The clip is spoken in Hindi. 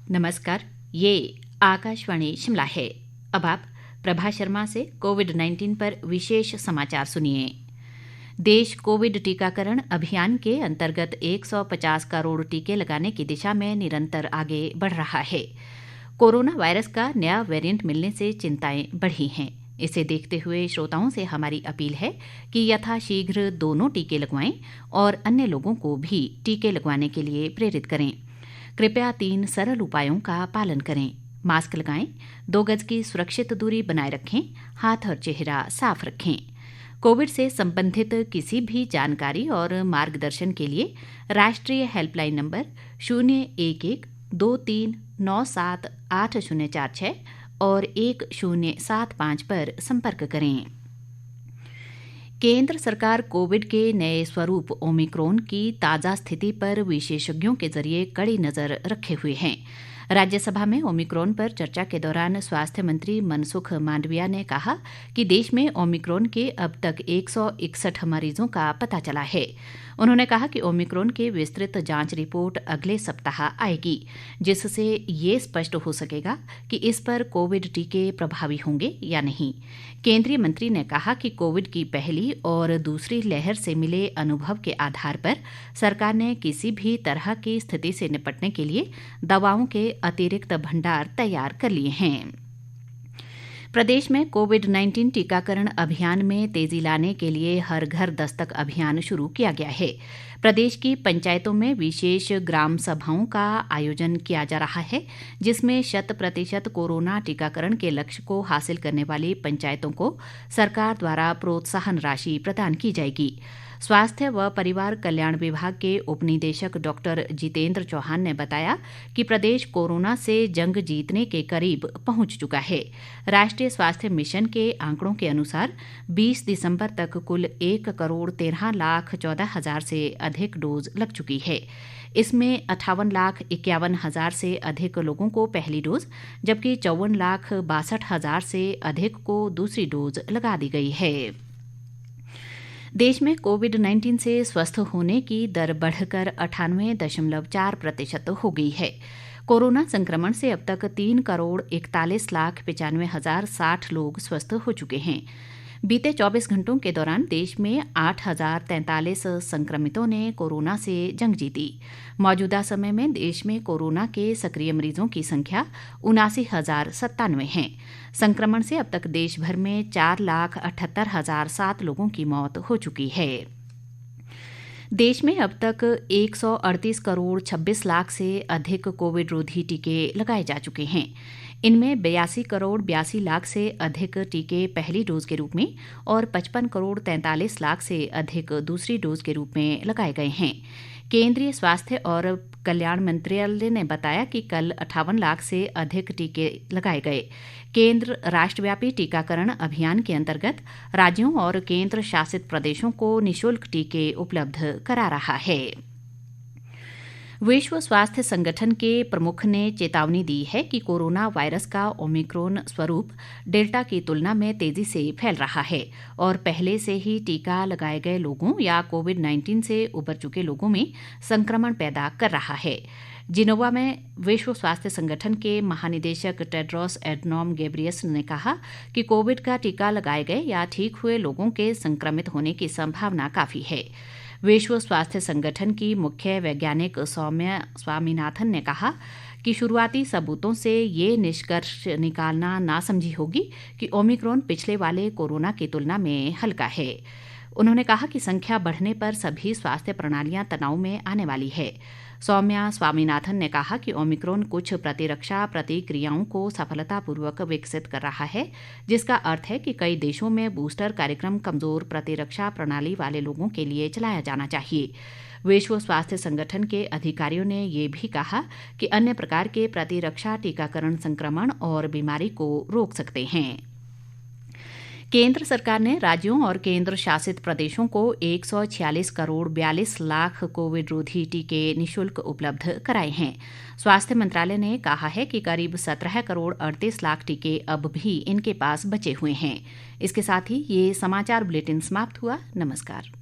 नमस्कार, ये आकाशवाणी शिमला है। अब आप प्रभा शर्मा से कोविड-19 पर विशेष समाचार सुनिए। देश कोविड टीकाकरण अभियान के अंतर्गत 150 करोड़ टीके लगाने की दिशा में निरंतर आगे बढ़ रहा है। कोरोना वायरस का नया वेरिएंट मिलने से चिंताएं बढ़ी हैं। इसे देखते हुए श्रोताओं से हमारी अपील है कि यथाशीघ्र दोनों टीके लगवाएं और अन्य लोगों को भी टीके लगवाने के लिए प्रेरित करें। कृपया 3 सरल उपायों का पालन करें। मास्क लगाएं, 2 गज की सुरक्षित दूरी बनाए रखें, हाथ और चेहरा साफ रखें। कोविड से संबंधित किसी भी जानकारी और मार्गदर्शन के लिए राष्ट्रीय हेल्पलाइन नंबर 011-2397-8046 और 1075 पर संपर्क करें। केंद्र सरकार कोविड के नए स्वरूप ओमिक्रॉन की ताज़ा स्थिति पर विशेषज्ञों के जरिए कड़ी नज़र रखे हुए हैं। राज्यसभा में ओमिक्रॉन पर चर्चा के दौरान स्वास्थ्य मंत्री मनसुख मांडविया ने कहा कि देश में ओमिक्रॉन के अब तक 161 मरीजों का पता चला है। उन्होंने कहा कि ओमिक्रॉन की विस्तृत जांच रिपोर्ट अगले सप्ताह आएगी, जिससे ये स्पष्ट हो सकेगा कि इस पर कोविड टीके प्रभावी होंगे या नहीं। केंद्रीय मंत्री ने कहा कि कोविड की पहली और दूसरी लहर से मिले अनुभव के आधार पर सरकार ने किसी भी तरह की स्थिति से निपटने के लिए दवाओं के अतिरिक्त भंडार तैयार कर लिए हैं। प्रदेश में कोविड-19 टीकाकरण अभियान में तेजी लाने के लिए हर घर दस्तक अभियान शुरू किया गया है। प्रदेश की पंचायतों में विशेष ग्राम सभाओं का आयोजन किया जा रहा है, जिसमें 100% कोरोना टीकाकरण के लक्ष्य को हासिल करने वाली पंचायतों को सरकार द्वारा प्रोत्साहन राशि प्रदान की जाएगी। स्वास्थ्य व परिवार कल्याण विभाग के उपनिदेशक डॉक्टर जितेंद्र चौहान ने बताया कि प्रदेश कोरोना से जंग जीतने के करीब पहुंच चुका है। राष्ट्रीय स्वास्थ्य मिशन के आंकड़ों के अनुसार 20 दिसंबर तक कुल 1,13,14,000 से अधिक डोज लग चुकी है। इसमें 58,51,000 से अधिक लोगों को पहली डोज, जबकि 54,62,000 से अधिक को दूसरी डोज लगा दी गई है। देश में कोविड-19 से स्वस्थ होने की दर बढ़कर 98.4% हो गई है। कोरोना संक्रमण से अब तक 3,41,95,060 लोग स्वस्थ हो चुके हैं। बीते 24 घंटों के दौरान देश में 8,043 संक्रमितों ने कोरोना से जंग जीती। मौजूदा समय में देश में कोरोना के सक्रिय मरीजों की संख्या 79,097 है। संक्रमण से अब तक देश भर में 4,78,007 लोगों की मौत हो चुकी है। देश में अब तक 138 करोड़ 26 लाख से अधिक कोविड रोधी टीके लगाए जा चुके हैं। इनमें 82 करोड़ 82 लाख से अधिक टीके पहली डोज के रूप में और 55 करोड़ 43 लाख से अधिक दूसरी डोज के रूप में लगाए गए हैं। केंद्रीय स्वास्थ्य और कल्याण मंत्रालय ने बताया कि कल 58 लाख से अधिक टीके लगाए गए। केंद्र राष्ट्रव्यापी टीकाकरण अभियान के अंतर्गत राज्यों और केंद्र शासित प्रदेशों को निःशुल्क टीके उपलब्ध करा रहा है। विश्व स्वास्थ्य संगठन के प्रमुख ने चेतावनी दी है कि कोरोना वायरस का ओमिक्रॉन स्वरूप डेल्टा की तुलना में तेजी से फैल रहा है और पहले से ही टीका लगाए गए लोगों या कोविड-19 से उबर चुके लोगों में संक्रमण पैदा कर रहा है। जिनेवा में विश्व स्वास्थ्य संगठन के महानिदेशक टेड्रोस एडनॉम गेब्रियस ने कहा कि कोविड का टीका लगाए गए या ठीक हुए लोगों के संक्रमित होने की संभावना काफी है। विश्व स्वास्थ्य संगठन की मुख्य वैज्ञानिक सौम्या स्वामीनाथन ने कहा कि शुरुआती सबूतों से ये निष्कर्ष निकालना नासमझी होगी कि ओमिक्रॉन पिछले वाले कोरोना की तुलना में हल्का है। उन्होंने कहा कि संख्या बढ़ने पर सभी स्वास्थ्य प्रणालियां तनाव में आने वाली है। सौम्या स्वामीनाथन ने कहा कि ओमिक्रॉन कुछ प्रतिरक्षा प्रतिक्रियाओं को सफलतापूर्वक विकसित कर रहा है, जिसका अर्थ है कि कई देशों में बूस्टर कार्यक्रम कमजोर प्रतिरक्षा प्रणाली वाले लोगों के लिए चलाया जाना चाहिए। विश्व स्वास्थ्य संगठन के अधिकारियों ने ये भी कहा कि अन्य प्रकार के प्रतिरक्षा टीकाकरण संक्रमण और बीमारी को रोक सकते हैं। केंद्र सरकार ने राज्यों और केंद्र शासित प्रदेशों को 146 करोड़ 42 लाख कोविड रोधी टीके निःशुल्क उपलब्ध कराए हैं। स्वास्थ्य मंत्रालय ने कहा है कि करीब 17 करोड़ 38 लाख टीके अब भी इनके पास बचे हुए हैं। इसके साथ ही ये समाचार बुलेटिन समाप्त हुआ। नमस्कार।